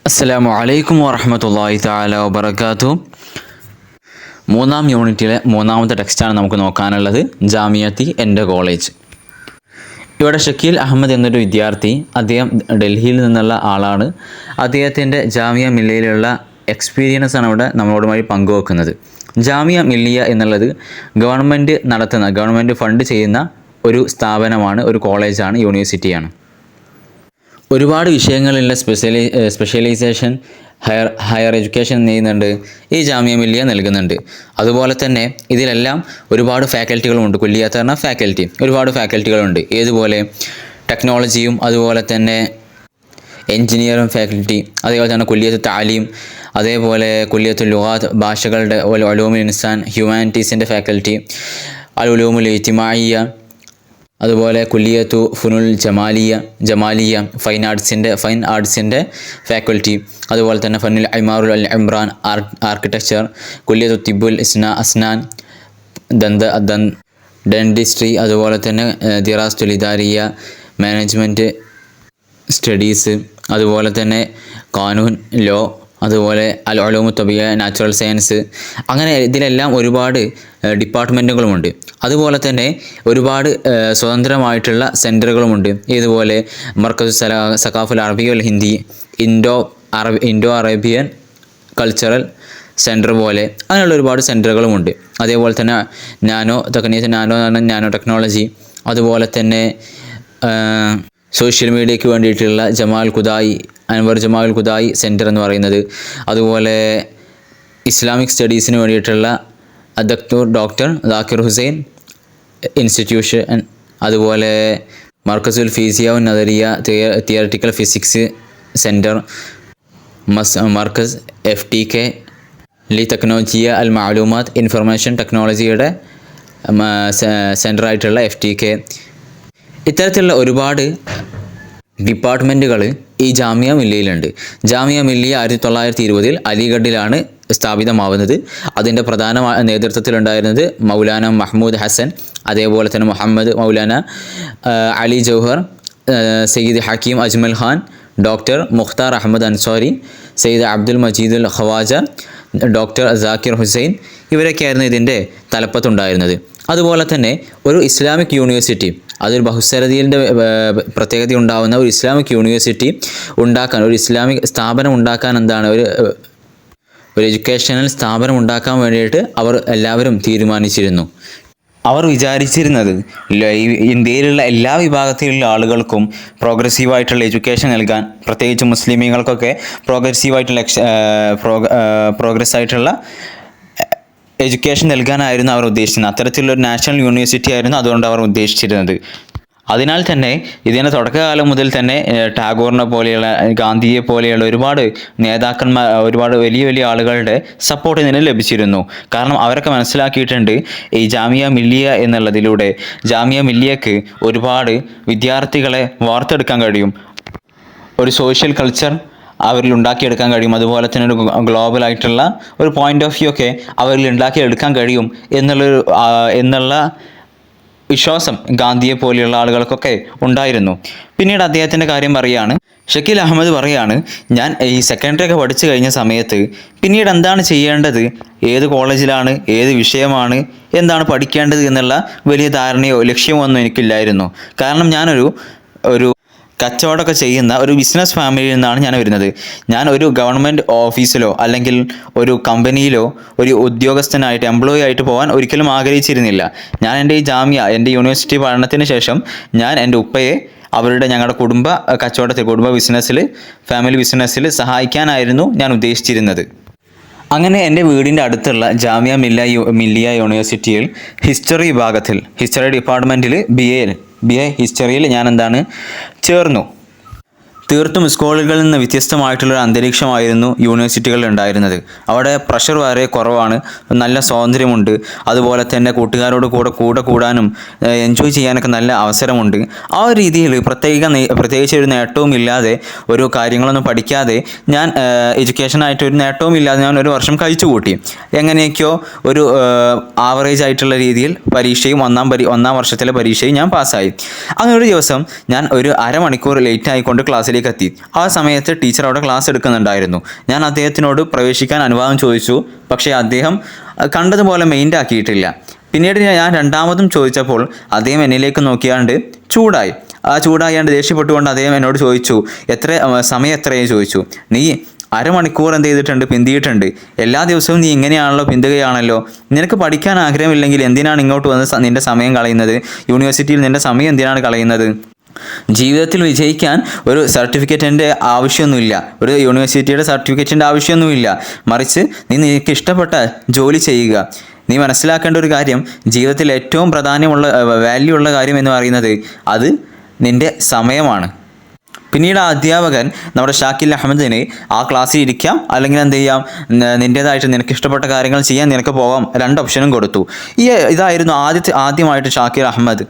അസ്സലാമു അലൈക്കും വറഹ്മത്തുള്ളാഹി തആല വബറകാതുഹു. മൂന്നാം യൂണിറ്റിലെ മൂന്നാമത്തെ ടെക്സ്റ്റാണ് നമുക്ക് നോക്കാനുള്ളത്. ജാമിയത്തി എൻ്റെ കോളേജ്. ഇവിടെ ഷക്കീൽ അഹമ്മദ് എന്നൊരു വിദ്യാർത്ഥി, അദ്ദേഹം ഡൽഹിയിൽ നിന്നുള്ള ആളാണ്. അദ്ദേഹത്തിൻ്റെ ജാമിയ മില്ലയിലുള്ള എക്സ്പീരിയൻസ് ആണ് ഇവിടെ നമ്മളോടുമായി പങ്കുവെക്കുന്നത്. ജാമിയ മില്ലിയ എന്നുള്ളത് ഗവൺമെൻറ് ഫണ്ട് ചെയ്യുന്ന ഒരു സ്ഥാപനമാണ്, ഒരു കോളേജാണ്, യൂണിവേഴ്സിറ്റിയാണ്. ഒരുപാട് വിഷയങ്ങളിലുള്ള സ്പെഷ്യലൈസേഷൻ ഹയർ എഡ്യൂക്കേഷൻ ചെയ്യുന്നുണ്ട്, ഈ ജാമിയ മില്ലിയ നൽകുന്നുണ്ട്. അതുപോലെ തന്നെ ഇതിലെല്ലാം ഒരുപാട് ഫാക്കൽറ്റികളുമുണ്ട്. കുല്ലിയത്ത് പറഞ്ഞ ഫാക്കൽറ്റി, ഒരുപാട് ഫാക്കൽറ്റികളുണ്ട്. ഏതുപോലെ ടെക്നോളജിയും, അതുപോലെ തന്നെ എൻജിനീയറിംഗ് ഫാക്കൽറ്റി, അതേപോലെ തന്നെ കുല്ലിയത്ത് താലീം, അതേപോലെ കുല്ലിയത്ത് ലുഗാത്ത്, ഭാഷകളുടെ, ഉലൂമുൽ ഇൻസാൻ, ഹ്യൂമാനിറ്റീസിൻ്റെ ഫാക്കൽറ്റി, അൽ ഉലൂമുൽ ഇജ്തിമാഇയ്യ, അതുപോലെ കുല്ലിയത്തു ഫുനുൽ ജമാലിയ ഫൈൻ ആർട്സിൻ്റെ ഫാക്കൽറ്റി, അതുപോലെ തന്നെ ഫന്നുൽ ഇമാറുൽ അൽ ഇമ്രാൻ ആർക്കിടെക്ചർ, കുല്ലിയത്തു തിബുൽ അസ്നാൻ ഡെൻറ്റിസ്ട്രി, അതുപോലെ തന്നെ ദിറാസത്തുൽ ഇദാരിയ മാനേജ്മെൻറ്റ് സ്റ്റഡീസ്, അതുപോലെ തന്നെ കാനൂൻ ലോ, അതുപോലെ അൽ ഉലൂമു തബിയ നാച്ചുറൽ സയൻസ്. അങ്ങനെ ഇതിലെല്ലാം ഒരുപാട് ഡിപ്പാർട്ട്മെൻറ്റുകളുമുണ്ട്. അതുപോലെ തന്നെ ഒരുപാട് സ്വതന്ത്രമായിട്ടുള്ള സെൻറ്ററുകളുമുണ്ട്. ഇതുപോലെ മർക്കസ് സഖാഫുൽ അറബി വൽ Hindi, Indo Arabian cultural centre പോലെ അങ്ങനെയുള്ള ഒരുപാട് സെൻറ്ററുകളുമുണ്ട്. അതേപോലെ തന്നെ നാനോ ടെക്നോളജി, അതുപോലെ തന്നെ സോഷ്യൽ മീഡിയയ്ക്ക് വേണ്ടിയിട്ടുള്ള അൻവർ ജമാൽ ഖുദായി സെൻറ്റർ എന്ന് പറയുന്നത്, അതുപോലെ ഇസ്ലാമിക് സ്റ്റഡീസിന് വേണ്ടിയിട്ടുള്ള ഡോക്ടർ ദാക്കിർ ഹുസൈൻ ഇൻസ്റ്റിറ്റ്യൂഷൻ, അതുപോലെ മർക്കസുൽ ഫീസിയ നദരിയ തിയററ്റിക്കൽ ഫിസിക്സ് സെൻറ്റർ, മർക്കസ് FTK ലി ടെക്നോളജിയ അൽ മാലൂമാത്ത് ഇൻഫർമേഷൻ ടെക്നോളജിയുടെ സെൻറ്ററായിട്ടുള്ള FTK. ഇത്തരത്തിലുള്ള ഒരുപാട് ഡിപ്പാർട്ട്മെൻറ്റുകൾ ഈ ജാമിയ മില്ലിയയിലുണ്ട്. ജാമിയ മില്ലിയ 1920 അലിഗഡിലാണ് സ്ഥാപിതമാവുന്നത്. അതിൻ്റെ പ്രധാന നേതൃത്വത്തിലുണ്ടായിരുന്നത് മൗലാന മഹ്മൂദ് ഹസൻ, അതേപോലെ തന്നെ മുഹമ്മദ് മൗലാന അലി ജൗഹർ, സയ്യിദ് ഹക്കീം അജ്മൽ ഖാൻ, ഡോക്ടർ മുഖ്താർ അഹമ്മദ് അൻസാരി, സയ്യിദ് അബ്ദുൽ മജീദുൽ ഖവാജ, ഡോക്ടർ സാക്കിർ ഹുസൈൻ, ഇവരൊക്കെയായിരുന്നു ഇതിൻ്റെ തലപ്പത്തുണ്ടായിരുന്നത്. അതുപോലെ തന്നെ ഒരു ഇസ്ലാമിക് യൂണിവേഴ്സിറ്റി, അതൊരു ബഹുസ്വരതയുടെ പ്രത്യേകത ഉണ്ടാകുന്ന ഒരു ഇസ്ലാമിക് യൂണിവേഴ്സിറ്റി ഉണ്ടാക്കാൻ, ഒരു ഇസ്ലാമിക് സ്ഥാപനം ഉണ്ടാക്കാൻ, ഒരു എഡ്യൂക്കേഷണൽ സ്ഥാപനം ഉണ്ടാക്കാൻ വേണ്ടിയിട്ട് അവർ എല്ലാവരും തീരുമാനിച്ചിരുന്നു. അവർ വിചാരിച്ചിരുന്നത് ഇന്ത്യയിലുള്ള എല്ലാ വിഭാഗത്തിലുള്ള ആളുകൾക്കും പ്രോഗ്രസീവായിട്ടുള്ള എഡ്യൂക്കേഷൻ നൽകാൻ, പ്രത്യേകിച്ച് മുസ്ലിമീങ്ങൾക്കൊക്കെ പ്രോഗ്രസ് ആയിട്ടുള്ള എഡ്യൂക്കേഷൻ നൽകാനായിരുന്നു അവർ ഉദ്ദേശിച്ചിരുന്നത്. അത്തരത്തിലുള്ളൊരു നാഷണൽ യൂണിവേഴ്സിറ്റി ആയിരുന്നു അതുകൊണ്ട് അവർ ഉദ്ദേശിച്ചിരുന്നത്. അതിനാൽ തന്നെ ഇതിൻ്റെ തുടക്കകാലം മുതൽ തന്നെ ടാഗോറിനെ പോലെയുള്ള, ഗാന്ധിയെ പോലെയുള്ള ഒരുപാട് നേതാക്കന്മാർ, ഒരുപാട് വലിയ വലിയ ആളുകളുടെ സപ്പോർട്ട് ഇതിന് ലഭിച്ചിരുന്നു. കാരണം അവരൊക്കെ മനസ്സിലാക്കിയിട്ടുണ്ട് ഈ ജാമിയ മില്ലിയ എന്നുള്ളതിലൂടെ ജാമിയ മില്ലിയക്ക് ഒരുപാട് വിദ്യാർത്ഥികളെ വാർത്തെടുക്കാൻ കഴിയും, ഒരു സോഷ്യൽ കൾച്ചർ അവരിൽ ഉണ്ടാക്കിയെടുക്കാൻ കഴിയും, അതുപോലെ തന്നെ ഒരു ഗ്ലോബലായിട്ടുള്ള ഒരു പോയിൻ്റ് ഓഫ് വ്യൂ ഒക്കെ അവരിൽ ഉണ്ടാക്കിയെടുക്കാൻ കഴിയും എന്നുള്ള വിശ്വാസം ഗാന്ധിയെ പോലെയുള്ള ആളുകൾക്കൊക്കെ ഉണ്ടായിരുന്നു. പിന്നീട് അദ്ദേഹത്തിൻ്റെ കാര്യം പറയുകയാണ്, ഷക്കീൽ അഹമ്മദ് പറയാണ്, ഞാൻ ഈ സെക്കൻഡറി ഒക്കെ പഠിച്ചു കഴിഞ്ഞ സമയത്ത് പിന്നീട് എന്താണ് ചെയ്യേണ്ടത്, ഏത് കോളേജിലാണ്, ഏത് വിഷയമാണ്, എന്താണ് പഠിക്കേണ്ടത് എന്നുള്ള വലിയ ധാരണയോ ലക്ഷ്യമോ ഒന്നും എനിക്കില്ലായിരുന്നു. കാരണം ഞാനൊരു കച്ചവടമൊക്കെ ചെയ്യുന്ന ഒരു ബിസിനസ് ഫാമിലിയിൽ നിന്നാണ് ഞാൻ വരുന്നത്. ഞാൻ ഒരു ഗവൺമെൻറ് ഓഫീസിലോ അല്ലെങ്കിൽ ഒരു കമ്പനിയിലോ ഒരു ഉദ്യോഗസ്ഥനായിട്ട്, എംപ്ലോയി ആയിട്ട് പോകാൻ ഒരിക്കലും ആഗ്രഹിച്ചിരുന്നില്ല. ഞാൻ എൻ്റെ യൂണിവേഴ്സിറ്റി പഠനത്തിന് ശേഷം ഞാൻ എൻ്റെ ഉപ്പയെ ഞങ്ങളുടെ ഫാമിലി ബിസിനസ്സിൽ സഹായിക്കാനായിരുന്നു ഞാൻ ഉദ്ദേശിച്ചിരുന്നത്. അങ്ങനെ എൻ്റെ വീടിൻ്റെ അടുത്തുള്ള ജാമിയ മില്ലിയ യൂണിവേഴ്സിറ്റിയിൽ ഹിസ്റ്ററി വിഭാഗത്തിൽ, ഹിസ്റ്ററി ഡിപ്പാർട്ട്മെൻറ്റിൽ BA ഹിസ്റ്ററിയിൽ ഞാൻ ചേർന്നു. തീർത്തും സ്കൂളുകളിൽ നിന്ന് വ്യത്യസ്തമായിട്ടുള്ളൊരു അന്തരീക്ഷമായിരുന്നു യൂണിവേഴ്സിറ്റികളിൽ ഉണ്ടായിരുന്നത്. അവിടെ പ്രഷർ വളരെ കുറവാണ്, നല്ല സ്വാതന്ത്ര്യമുണ്ട്, അതുപോലെ തന്നെ കൂട്ടുകാരോട് കൂടെ കൂടാനും എൻജോയ് ചെയ്യാനൊക്കെ നല്ല അവസരമുണ്ട്. ആ ഒരു രീതിയിൽ പ്രത്യേകിച്ച് ഒരു നേട്ടവും ഇല്ലാതെ, ഒരു കാര്യങ്ങളൊന്നും പഠിക്കാതെ ഞാൻ എഡ്യൂക്കേഷനായിട്ട് ഒരു നേട്ടവും ഇല്ലാതെ ഞാൻ ഒരു വർഷം കഴിച്ചു കൂട്ടി. എങ്ങനെയൊക്കെയോ ഒരു ആവറേജ് ആയിട്ടുള്ള രീതിയിൽ പരീക്ഷയും ഒന്നാം വർഷത്തിലെ പരീക്ഷയും ഞാൻ പാസ്സായി. അങ്ങനെ ഒരു ദിവസം ഞാൻ ഒരു അരമണിക്കൂർ ലേറ്റ് ആയിക്കൊണ്ട് ക്ലാസ്സിലേക്ക് ക്ലാസ്സിലേക്ക് എത്തി. ആ സമയത്ത് ടീച്ചർ അവിടെ ക്ലാസ് എടുക്കുന്നുണ്ടായിരുന്നു. ഞാൻ അദ്ദേഹത്തിനോട് പ്രവേശിക്കാൻ അനുവാദം ചോദിച്ചു. പക്ഷേ അദ്ദേഹം കണ്ടതുപോലെ മൈൻഡ് ആക്കിയിട്ടില്ല. പിന്നീട് ഞാൻ രണ്ടാമതും ചോദിച്ചപ്പോൾ അദ്ദേഹം എന്നിലേക്ക് നോക്കിയാണ്ട് ചൂടായി. ചൂടായാണ്ട് ദേഷ്യപ്പെട്ടുകൊണ്ട് അദ്ദേഹം എന്നോട് ചോദിച്ചു, സമയം എത്രയായി ചോദിച്ചു. നീ അരമണിക്കൂർ എന്ത് ചെയ്തിട്ടുണ്ട്, പിന്തിയിട്ടുണ്ട്. എല്ലാ ദിവസവും നീ ഇങ്ങനെയാണല്ലോ, പിന്തുകയാണല്ലോ. നിനക്ക് പഠിക്കാൻ ആഗ്രഹമില്ലെങ്കിൽ എന്തിനാണ് ഇങ്ങോട്ട് വന്ന് നിൻ്റെ സമയം കളയുന്നത്? യൂണിവേഴ്സിറ്റിയിൽ നിൻ്റെ സമയം എന്തിനാണ് കളയുന്നത്? ജീവിതത്തിൽ വിജയിക്കാൻ ഒരു സർട്ടിഫിക്കറ്റിൻ്റെ ആവശ്യമൊന്നുമില്ല, ഒരു യൂണിവേഴ്സിറ്റിയുടെ സർട്ടിഫിക്കറ്റിൻ്റെ ആവശ്യമൊന്നുമില്ല. മറിച്ച് നിനക്ക് ഇഷ്ടപ്പെട്ട ജോലി ചെയ്യുക. നീ മനസ്സിലാക്കേണ്ട ഒരു കാര്യം, ജീവിതത്തിൽ ഏറ്റവും പ്രാധാന്യമുള്ള വാല്യൂ ഉള്ള കാര്യം എന്ന് പറയുന്നത് അത് നിൻ്റെ സമയമാണ്. പിന്നീട് ആ അധ്യാപകൻ നമ്മുടെ ഷാക്കിൽ അഹമ്മദിന് ആ ക്ലാസ്സിൽ ഇരിക്കാം, അല്ലെങ്കിൽ എന്ത് ചെയ്യാം, നിൻ്റേതായിട്ട് നിനക്ക് ഇഷ്ടപ്പെട്ട കാര്യങ്ങൾ ചെയ്യാൻ നിനക്ക് പോകാം, 2 ഓപ്ഷനും കൊടുത്തു. ഇതായിരുന്നു ആദ്യമായിട്ട് ഷാക്കിർ അഹമ്മദ്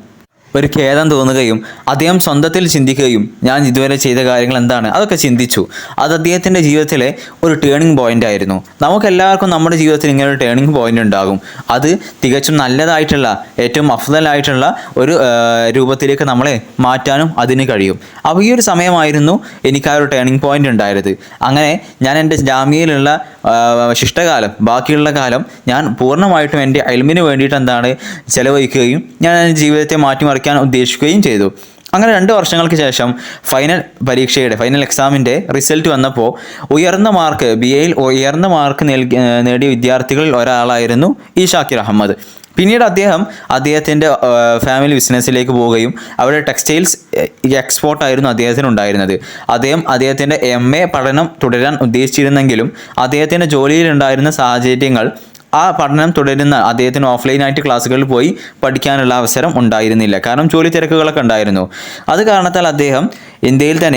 ഒരു ഖേദം തോന്നുകയും അദ്ദേഹം സ്വന്തത്തിൽ ചിന്തിക്കുകയും ഞാൻ ഇതുവരെ ചെയ്ത കാര്യങ്ങൾ എന്താണ് അതൊക്കെ ചിന്തിച്ചു. അത് അദ്ദേഹത്തിൻ്റെ ജീവിതത്തിലെ ഒരു ടേണിംഗ് പോയിൻ്റ് ആയിരുന്നു. നമുക്കെല്ലാവർക്കും നമ്മുടെ ജീവിതത്തിൽ ഇങ്ങനെ ഒരു ടേണിംഗ് പോയിൻ്റ് ഉണ്ടാകും. അത് തികച്ചും നല്ലതായിട്ടുള്ള ഏറ്റവും അഫ്ദലായിട്ടുള്ള ഒരു രൂപത്തിലേക്ക് നമ്മളെ മാറ്റാനും അതിന് കഴിയും. അപ്പോൾ ഈ ഒരു സമയമായിരുന്നു എനിക്ക് ആ ഒരു ടേണിംഗ് പോയിൻ്റ് ഉണ്ടായത്. അങ്ങനെ ഞാൻ എൻ്റെ ജാമ്യയിലുള്ള ശിഷ്ടകാലം, ബാക്കിയുള്ള കാലം ഞാൻ പൂർണ്ണമായിട്ടും എൻ്റെ ഇൽമിന് വേണ്ടിയിട്ട് ചെലവഴിക്കുകയും ഞാൻ എൻ്റെ ജീവിതത്തെ മാറ്റിമറിക്കാൻ ഉദ്ദേശിക്കുകയും ചെയ്തു. അങ്ങനെ 2 വർഷങ്ങൾക്ക് ശേഷം ഫൈനൽ എക്സാമിൻ്റെ റിസൾട്ട് വന്നപ്പോൾ BA ഉയർന്ന മാർക്ക് നേടിയ വിദ്യാർത്ഥികളിൽ ഒരാളായിരുന്നു ഈ ഷാക്കിർ അഹമ്മദ്. പിന്നീട് അദ്ദേഹത്തിൻ്റെ ഫാമിലി ബിസിനസ്സിലേക്ക് പോവുകയും അവിടെ ടെക്സ്റ്റൈൽസ് എക്സ്പോർട്ടായിരുന്നു അദ്ദേഹത്തിനുണ്ടായിരുന്നത്. അദ്ദേഹത്തിൻ്റെ MA പഠനം തുടരാൻ ഉദ്ദേശിച്ചിരുന്നെങ്കിലും അദ്ദേഹത്തിൻ്റെ ജോലിയിലുണ്ടായിരുന്ന സാഹചര്യങ്ങൾ ആ പഠനം തുടരുന്ന അദ്ദേഹത്തിന് ഓഫ്ലൈനായിട്ട് ക്ലാസ്സുകളിൽ പോയി പഠിക്കാനുള്ള അവസരം ഉണ്ടായിരുന്നില്ല. കാരണം ജോലി തിരക്കുകളൊക്കെ ഉണ്ടായിരുന്നു. അത് കാരണത്താൽ അദ്ദേഹം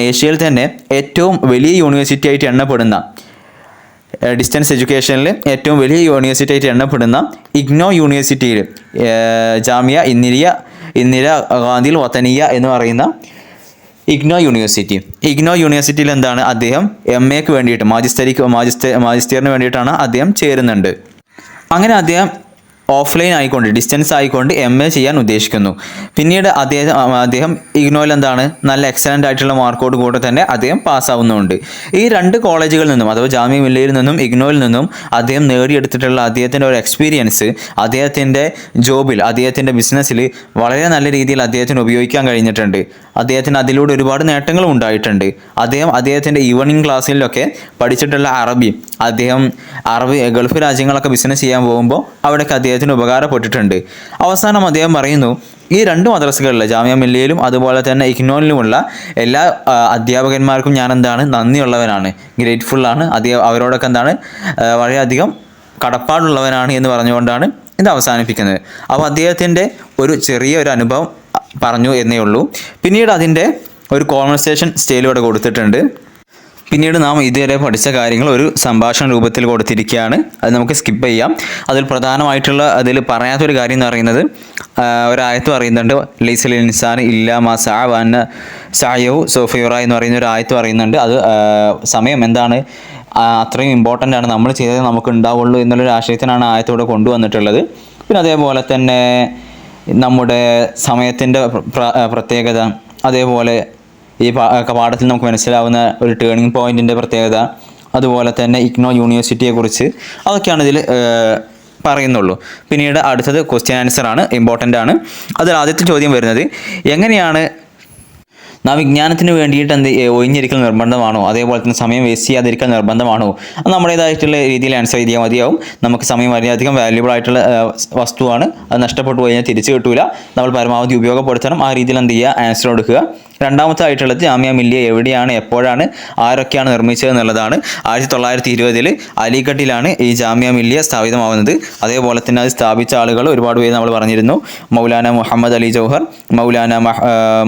ഏഷ്യയിൽ തന്നെ ഏറ്റവും വലിയ യൂണിവേഴ്സിറ്റി ആയിട്ട് എണ്ണപ്പെടുന്ന, ഡിസ്റ്റൻസ് എഡ്യൂക്കേഷനിൽ ഏറ്റവും വലിയ യൂണിവേഴ്സിറ്റി ആയിട്ട് എണ്ണപ്പെടുന്ന ഇഗ്നോ യൂണിവേഴ്സിറ്റിയിൽ, ജാമിയ ഇന്ദിര ഗാന്ധി വതനിയ എന്ന് പറയുന്ന ഇഗ്നോ യൂണിവേഴ്സിറ്റിയിൽ അദ്ദേഹം MAക്ക് വേണ്ടിയിട്ട് മാജിസ്റ്ററിന് വേണ്ടിയിട്ടാണ് അദ്ദേഹം ചേരുന്നുണ്ട്. അങ്ങനെ അദ്ദേഹം ഓഫ്ലൈൻ ആയിക്കൊണ്ട്, ഡിസ്റ്റൻസ് ആയിക്കൊണ്ട് MA ചെയ്യാൻ ഉദ്ദേശിക്കുന്നു. പിന്നീട് അദ്ദേഹം ഇഗ്നോയിൽ നല്ല എക്സലൻ്റ് ആയിട്ടുള്ള മാർക്കോട് കൂടെ തന്നെ അദ്ദേഹം പാസ്സാവുന്നുണ്ട്. ഈ 2 കോളേജുകളിൽ നിന്നും, അഥവാ ജാമിയ മില്ലയിൽ നിന്നും ഇഗ്നോയിൽ നിന്നും അദ്ദേഹം നേടിയെടുത്തിട്ടുള്ള അദ്ദേഹത്തിൻ്റെ ഒരു എക്സ്പീരിയൻസ് അദ്ദേഹത്തിൻ്റെ ജോബിൽ, അദ്ദേഹത്തിൻ്റെ ബിസിനസ്സിൽ വളരെ നല്ല രീതിയിൽ അദ്ദേഹത്തിന് ഉപയോഗിക്കാൻ കഴിഞ്ഞിട്ടുണ്ട്. അദ്ദേഹത്തിന് അതിലൂടെ ഒരുപാട് നേട്ടങ്ങളും ഉണ്ടായിട്ടുണ്ട്. അദ്ദേഹത്തിൻ്റെ ഈവനിങ് ക്ലാസ്സിലൊക്കെ പഠിച്ചിട്ടുള്ള അറബി ഗൾഫ് രാജ്യങ്ങളൊക്കെ ബിസിനസ് ചെയ്യാൻ പോകുമ്പോൾ അവിടേക്ക് അദ്ദേഹത്തിന് ഉപകാരപ്പെട്ടിട്ടുണ്ട്. അവസാനം അദ്ദേഹം പറയുന്നു, ഈ 2 മദ്രസകളിൽ, ജാമിയ മില്ലയിലും അതുപോലെ തന്നെ ഇഗ്നോയിലുമുള്ള എല്ലാ അധ്യാപകന്മാർക്കും ഞാൻ നന്ദിയുള്ളവനാണ്, ഗ്രേറ്റ്ഫുള്ളാണ്, അവരോടൊക്കെ വളരെയധികം കടപ്പാടുള്ളവനാണ് എന്ന് പറഞ്ഞുകൊണ്ടാണ് ഇത് അവസാനിപ്പിക്കുന്നത്. അപ്പോൾ അദ്ദേഹത്തിൻ്റെ ഒരു ചെറിയൊരു അനുഭവം പറഞ്ഞു എന്നേ ഉള്ളൂ. പിന്നീട് അതിൻ്റെ ഒരു കോൺവെർസേഷൻ സ്റ്റൈലിലൂടെ കൊടുത്തിട്ടുണ്ട്. പിന്നീട് നാം ഇതുവരെ പഠിച്ച കാര്യങ്ങൾ ഒരു സംഭാഷണ രൂപത്തിൽ കൊടുത്തിരിക്കുകയാണ്. അത് നമുക്ക് സ്കിപ്പ് ചെയ്യാം. അതിൽ പറയാത്തൊരു കാര്യം എന്ന് പറയുന്നത്, ഒരായത്ത് പറയുന്നുണ്ട്, ലൈസൽ ഇൻസാൻ ഇല്ലാ മാ സഅ വഅന്ന സഅയഹു സൗഫ യുറാ എന്ന് പറയുന്ന ഒരു ആയത്ത് പറയുന്നുണ്ട്. അത് സമയം അത്രയും ഇമ്പോർട്ടൻ്റ് ആണ്, നമ്മൾ ചെയ്തത് നമുക്ക് ഉണ്ടാവുള്ളൂ എന്നുള്ളൊരു ആശയത്തിനാണ് ആയത്തോടെ കൊണ്ടുവന്നിട്ടുള്ളത്. പിന്നെ അതേപോലെ തന്നെ നമ്മുടെ സമയത്തിൻ്റെ പ്രത്യേകത, അതേപോലെ ഈ പാഠത്തിൽ നമുക്ക് മനസ്സിലാവുന്ന ഒരു ടേണിംഗ് പോയിൻറ്റിൻ്റെ പ്രത്യേകത, അതുപോലെ തന്നെ ഇഗ്നോ യൂണിവേഴ്സിറ്റിയെക്കുറിച്ച്, അതൊക്കെയാണ് ഇതിൽ പറയുന്നുള്ളൂ. പിന്നീട് അടുത്തത് ക്വസ്റ്റ്യൻ ആൻസർ ആണ്, ഇമ്പോർട്ടൻ്റ് ആണ്. അതിൽ ആദ്യത്തെ ചോദ്യം വരുന്നത്, എങ്ങനെയാണ് നാം വിജ്ഞാനത്തിന് വേണ്ടിയിട്ട് ഒഴിഞ്ഞിരിക്കൽ നിർബന്ധമാണോ, അതേപോലെ തന്നെ സമയം വേസ്റ്റ് ചെയ്യാതിരിക്കൽ നിർബന്ധമാണോ? അത് നമ്മുടേതായിട്ടുള്ള രീതിയിൽ ആൻസർ ചെയ്താൽ മതിയാവും. നമുക്ക് സമയം വളരെയധികം വാല്യുബിൾ ആയിട്ടുള്ള വസ്തുവാണ്. അത് നഷ്ടപ്പെട്ടു കഴിഞ്ഞാൽ തിരിച്ചു കിട്ടൂല. നമ്മൾ പരമാവധി ഉപയോഗപ്പെടുത്തണം. ആ രീതിയിൽ ആൻസർ കൊടുക്കുക. രണ്ടാമത്തെ ആയിട്ടുള്ളത് ജാമിയ മില്ലിയ എവിടെയാണ്, എപ്പോഴാണ്, ആരൊക്കെയാണ് നിർമ്മിച്ചത് എന്നുള്ളതാണ്. 1920 അലിഗഡിലാണ് ഈ ജാമിയ മില്ലിയ സ്ഥാപിതമാവുന്നത്. അതേപോലെ തന്നെ അത് സ്ഥാപിച്ച ആളുകൾ ഒരുപാട് പേര് നമ്മൾ പറഞ്ഞിരുന്നു. മൗലാന മുഹമ്മദ് അലി ജൗഹർ, മൗലാന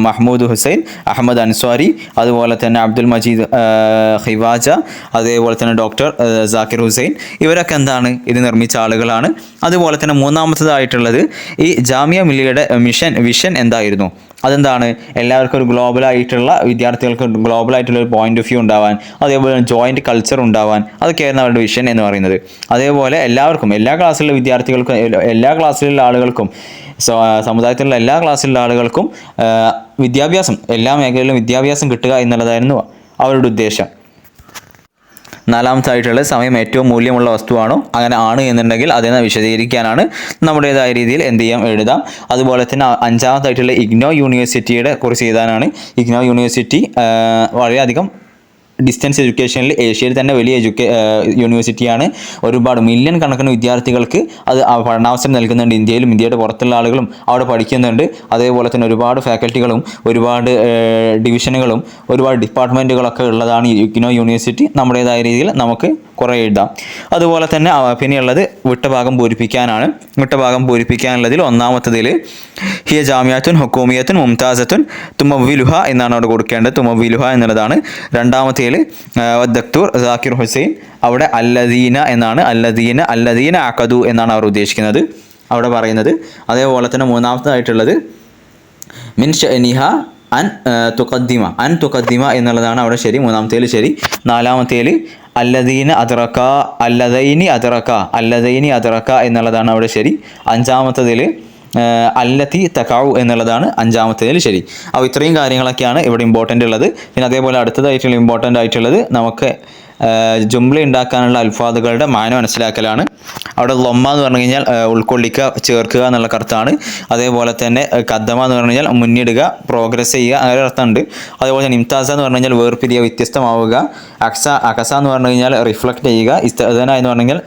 മഹ്മൂദ് ഹുസൈൻ, അഹമ്മദ് അൻസ്വാരി, അതുപോലെ തന്നെ അബ്ദുൽ മജീദ് ഖിവാജ, അതേപോലെ തന്നെ ഡോക്ടർ സാക്കിർ ഹുസൈൻ, ഇവരൊക്കെ ഇത് നിർമ്മിച്ച ആളുകളാണ്. അതുപോലെ തന്നെ മൂന്നാമത്തേതായിട്ടുള്ളത് ഈ ജാമിയ മില്ലിയയുടെ വിഷൻ എന്തായിരുന്നു? അതെന്താണ്? എല്ലാവർക്കും ഒരു ഗ്ലോബലായിട്ടുള്ള, വിദ്യാർത്ഥികൾക്ക് ഗ്ലോബലായിട്ടുള്ള ഒരു പോയിന്റ് ഓഫ് വ്യൂ ഉണ്ടാവാൻ, അതേപോലെ ജോയിൻറ്റ് കൾച്ചർ ഉണ്ടാവാൻ, അതൊക്കെയായിരുന്നു അവരുടെ വിഷൻ എന്ന് പറയുന്നത്. അതേപോലെ എല്ലാവർക്കും, എല്ലാ ക്ലാസ്സിലുള്ള വിദ്യാർത്ഥികൾക്കും, എല്ലാ ക്ലാസ്സിലുള്ള ആളുകൾക്കും, സമുദായത്തിലുള്ള എല്ലാ ക്ലാസ്സിലുള്ള ആളുകൾക്കും വിദ്യാഭ്യാസം, എല്ലാ മേഖലയിലും വിദ്യാഭ്യാസം കിട്ടുക എന്നുള്ളതായിരുന്നു അവരുടെ ഉദ്ദേശം. നാലാമത്തായിട്ടുള്ള സമയം ഏറ്റവും മൂല്യമുള്ള വസ്തുവാണോ, അങ്ങനെ ആണ് എന്നുണ്ടെങ്കിൽ അതിനെ വിശദീകരിക്കാനാണ് നമ്മുടേതായ രീതിയിൽ എന്ത് ചെയ്യാം, എഴുതാം. അതുപോലെ തന്നെ അഞ്ചാമത്തായിട്ടുള്ള ഇഗ്നോ യൂണിവേഴ്സിറ്റിയുടെ കുറിച്ച് എഴുതാനാണ്. ഇഗ്നോ യൂണിവേഴ്സിറ്റി വളരെയധികം ഡിസ്റ്റൻസ് എഡ്യൂക്കേഷനിൽ ഏഷ്യയിൽ തന്നെ വലിയ യൂണിവേഴ്സിറ്റിയാണ്. ഒരുപാട് മില്യൺ കണക്കിന് വിദ്യാർത്ഥികൾക്ക് അത് പഠനാവസരം നൽകുന്നുണ്ട്. ഇന്ത്യയിലും ഇന്ത്യയുടെ പുറത്തുള്ള ആളുകളും അവിടെ പഠിക്കുന്നുണ്ട്. അതേപോലെ തന്നെ ഒരുപാട് ഫാക്കൽറ്റികളും ഒരുപാട് ഡിവിഷനുകളും ഒരുപാട് ഡിപ്പാർട്ട്മെൻറ്റുകളൊക്കെ ഉള്ളതാണ് ഇഗ്നോ യൂണിവേഴ്സിറ്റി. നമ്മുടേതായ രീതിയിൽ നമുക്ക് കുറേ എഴുതാം. അതുപോലെ തന്നെ പിന്നെയുള്ളത് വിട്ടഭാഗം പൂരിപ്പിക്കാനാണ്. വിട്ടഭാഗം പൂരിപ്പിക്കാനുള്ളതിൽ ഒന്നാമത്തതിൽ ഹിയ ജാമിയാത്തുൻ ഹുക്കൂമിയത്തുൻ മുംതാസത്തുൻ തുമവ്വിലുഹ എന്നാണ് അവിടെ കൊടുക്കേണ്ടത്. തുമവ്വിലുഹ എന്നുള്ളതാണ്. രണ്ടാമത്തേൽ ദക്തൂർ സാക്കിർ ഹുസൈൻ, അവിടെ അല്ലദീന എന്നാണ്. അല്ലദീന അഖദു എന്നാണ് അവർ ഉദ്ദേശിക്കുന്നത് അവിടെ പറയുന്നത്. അതേപോലെ തന്നെ മൂന്നാമത്തേതായിട്ടുള്ളത് മിൻ ഷഅനിഹ അൻ തുഖദ്ദിമ എന്നുള്ളതാണ് അവിടെ ശരി, മൂന്നാമത്തേൽ ശരി. നാലാമത്തേൽ അല്ലദൈനി അദ്റക എന്നുള്ളതാണ് അവിടെ ശരി. അഞ്ചാമത്തതിൽ അല്ലത്തി തഖഉ എന്നുള്ളതാണ് അഞ്ചാമത്തേതിൽ ശരി. അപ്പോൾ ഇത്രയും കാര്യങ്ങളൊക്കെയാണ് ഇവിടെ ഇമ്പോർട്ടൻ്റ് ഉള്ളത്. പിന്നെ അതേപോലെ അടുത്തതായിട്ടുള്ള ഇമ്പോർട്ടൻ്റ് ആയിട്ടുള്ളത് നമുക്ക് ജുംല ഉണ്ടാക്കാനുള്ള അൽഫാദുകളുടെ മാന മനസ്സിലാക്കലാണ്. അവിടെ ലൊമ്മ എന്ന് പറഞ്ഞു കഴിഞ്ഞാൽ ഉൾക്കൊള്ളിക്കുക, ചേർക്കുക എന്നുള്ള അർത്ഥമാണ്. അതേപോലെ തന്നെ കദ്ദമ എന്ന് പറഞ്ഞു കഴിഞ്ഞാൽ മുന്നിടുക, പ്രോഗ്രസ് ചെയ്യുക, അങ്ങനെ അർത്ഥമുണ്ട്. അതേപോലെ തന്നെ ഇംതാസ എന്ന് പറഞ്ഞു കഴിഞ്ഞാൽ വേർപിരിയുക, വ്യത്യസ്തമാവുക. അകസ എന്ന് പറഞ്ഞു കഴിഞ്ഞാൽ റിഫ്ലക്റ്റ് ചെയ്യുക. ഇസ്തഅദന എന്ന് പറഞ്ഞു കഴിഞ്ഞാൽ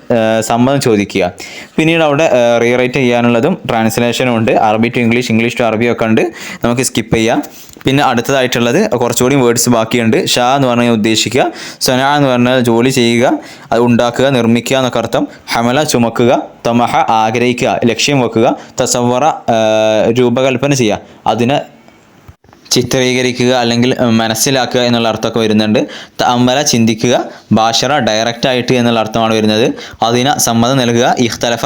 സമ്മതം ചോദിക്കുക. പിന്നീട് അവിടെ റീറൈറ്റ് ചെയ്യാനുള്ളതും ട്രാൻസ്ലേഷനും ഉണ്ട്. അറബി ടു ഇംഗ്ലീഷ്, ഇംഗ്ലീഷ് ടു അറബി ഒക്കെ ഉണ്ട്, നമുക്ക് സ്കിപ്പ് ചെയ്യാം. പിന്നെ അടുത്തതായിട്ടുള്ളത് കുറച്ചുകൂടി വേർഡ്സ് ബാക്കിയുണ്ട്. ഷാ എന്ന് പറഞ്ഞാൽ ഉദ്ദേശിക്കുക, സന എന്ന് പറഞ്ഞാൽ ജോലി ചെയ്യുക, അത് ഉണ്ടാക്കുക, നിർമ്മിക്കുക എന്നൊക്കെ അർത്ഥം. ഹമല ചുമക്കുക, തമഹ ആഗ്രഹിക്കുക, ലക്ഷ്യം വെക്കുക, തസവറ രൂപകൽപ്പന ചെയ്യുക, അതിനെ ചിത്രീകരിക്കുക അല്ലെങ്കിൽ മനസ്സിലാക്കുക എന്നുള്ള അർത്ഥമൊക്കെ വരുന്നുണ്ട്. തഅമ്മല ചിന്തിക്കുക, ബാഷറ ഡയറക്റ്റായിട്ട് എന്നുള്ള അർത്ഥമാണ് വരുന്നത്. അതിന് സമ്മതം നൽകുക, ഇഖ്തലഫ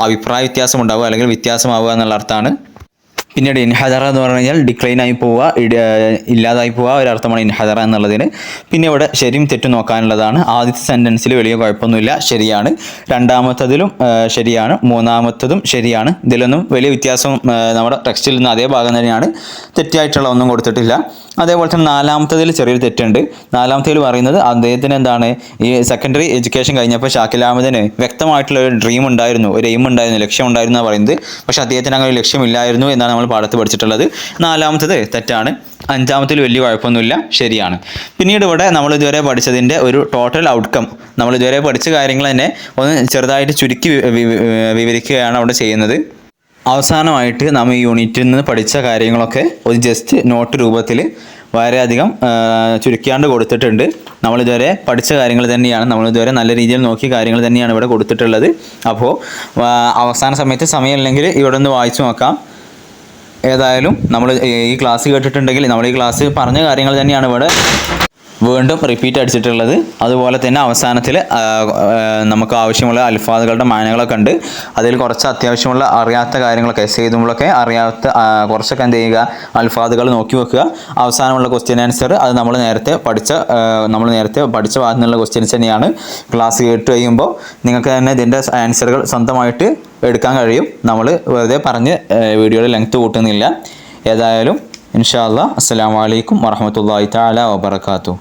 അഭിപ്രായ വ്യത്യാസം ഉണ്ടാവുക അല്ലെങ്കിൽ വ്യത്യാസമാവുക എന്നുള്ള അർത്ഥമാണ്. പിന്നീട് ഇൻഹദറ എന്ന് പറഞ്ഞു കഴിഞ്ഞാൽ ഡിക്ലൈൻ ആയി പോവുക, ഇല്ലാതായി പോവുക ഒരർത്ഥമാണ് ഇൻഹദറ എന്നുള്ളതിന്. പിന്നെ ഇവിടെ ശരിയും തെറ്റും നോക്കാനുള്ളതാണ്. ആദ്യത്തെ സെൻറ്റൻസിൽ വലിയ കുഴപ്പമൊന്നുമില്ല, ശരിയാണ്. രണ്ടാമത്തതിലും ശരിയാണ്, മൂന്നാമത്തതും ശരിയാണ്. ഇതിലൊന്നും വലിയ വ്യത്യാസം നമ്മുടെ ടെക്സ്റ്റിൽ നിന്ന് അതേ ഭാഗം തന്നെയാണ്, തെറ്റായിട്ടുള്ള ഒന്നും കൊടുത്തിട്ടില്ല. അതേപോലെ തന്നെ നാലാമത്തതിൽ ചെറിയൊരു തെറ്റുണ്ട്. നാലാമത്തേൽ പറയുന്നത് അദ്ദേഹത്തിന് എന്താണ്, ഈ സെക്കൻഡറി എഡ്യൂക്കേഷൻ കഴിഞ്ഞപ്പോൾ ഷാക്കിൽ അഹമ്മദിന് വ്യക്തമായിട്ടുള്ള ഒരു ഡ്രീം ഉണ്ടായിരുന്നു, ഒരു എയിം ഉണ്ടായിരുന്നു, ലക്ഷ്യം ഉണ്ടായിരുന്നു എന്നാണ് പറയുന്നത്. പക്ഷേ അദ്ദേഹത്തിന് അങ്ങനെ ഒരു ലക്ഷ്യമില്ലായിരുന്നു എന്നാണ് നമ്മൾ പാഠത്ത് പഠിച്ചിട്ടുള്ളത്. നാലാമത്തത് തെറ്റാണ്. അഞ്ചാമത്തിൽ വലിയ കുഴപ്പമൊന്നുമില്ല, ശരിയാണ്. പിന്നീട് ഇവിടെ നമ്മൾ ഇതുവരെ പഠിച്ചതിൻ്റെ ഒരു ടോട്ടൽ ഔട്ട്കം, നമ്മൾ ഇതുവരെ പഠിച്ച കാര്യങ്ങൾ തന്നെ ഒന്ന് ചെറുതായിട്ട് ചുരുക്കി വിവരിക്കുകയാണ് അവിടെ ചെയ്യുന്നത്. അവസാനമായിട്ട് നാം ഈ യൂണിറ്റിൽ നിന്ന് പഠിച്ച കാര്യങ്ങളൊക്കെ ഒരു ജസ്റ്റ് നോട്ട് രൂപത്തിൽ വളരെയധികം ചുരുക്കിയാണ്ട് കൊടുത്തിട്ടുണ്ട്. നമ്മളിതുവരെ പഠിച്ച കാര്യങ്ങൾ തന്നെയാണ്, നമ്മളിതുവരെ നല്ല രീതിയിൽ നോക്കിയ കാര്യങ്ങൾ തന്നെയാണ് ഇവിടെ കൊടുത്തിട്ടുള്ളത്. അപ്പോൾ അവസാന സമയത്ത് സമയമില്ലെങ്കിൽ ഇവിടെ ഒന്ന് വായിച്ചു നോക്കാം. ഏതായാലും നമ്മൾ ഈ ക്ലാസ് കേട്ടിട്ടുണ്ടെങ്കിൽ നമ്മൾ ഈ ക്ലാസ് പറഞ്ഞ കാര്യങ്ങൾ തന്നെയാണ് ഇവിടെ വീണ്ടും റിപ്പീറ്റ് അടിച്ചിട്ടുള്ളത്. അതുപോലെ തന്നെ അവസാനത്തിൽ നമുക്ക് ആവശ്യമുള്ള അൽഫാദുകളുടെ മാനകളൊക്കെ ഉണ്ട്. അതിൽ കുറച്ച് അത്യാവശ്യമുള്ള അറിയാത്ത കാര്യങ്ങളൊക്കെ എസ് എഴുതുമ്പോഴൊക്കെ അറിയാത്ത കുറച്ചൊക്കെ എന്ത് ചെയ്യുക, അൽഫാദുകൾ നോക്കി വെക്കുക. അവസാനമുള്ള ക്വസ്റ്റ്യൻ ആൻസർ അത് നമ്മൾ നേരത്തെ പഠിച്ച ഭാഗത്തു നിന്നുള്ള ക്വസ്റ്റ്യൻസ് തന്നെയാണ്. ക്ലാസ് കേട്ട് കഴിയുമ്പോൾ നിങ്ങൾക്ക് തന്നെ ഇതിൻ്റെ ആൻസറുകൾ സ്വന്തമായിട്ട് എടുക്കാൻ കഴിയും. നമ്മൾ വെറുതെ പറഞ്ഞ് വീഡിയോയുടെ ലെങ്ത് കൂട്ടുന്നില്ല. ഏതായാലും ഇൻഷാ അല്ലാഹ് അസ്സലാമു അലൈക്കും വറഹ്മത്തുള്ളാഹി തആല വബറകാതുഹു.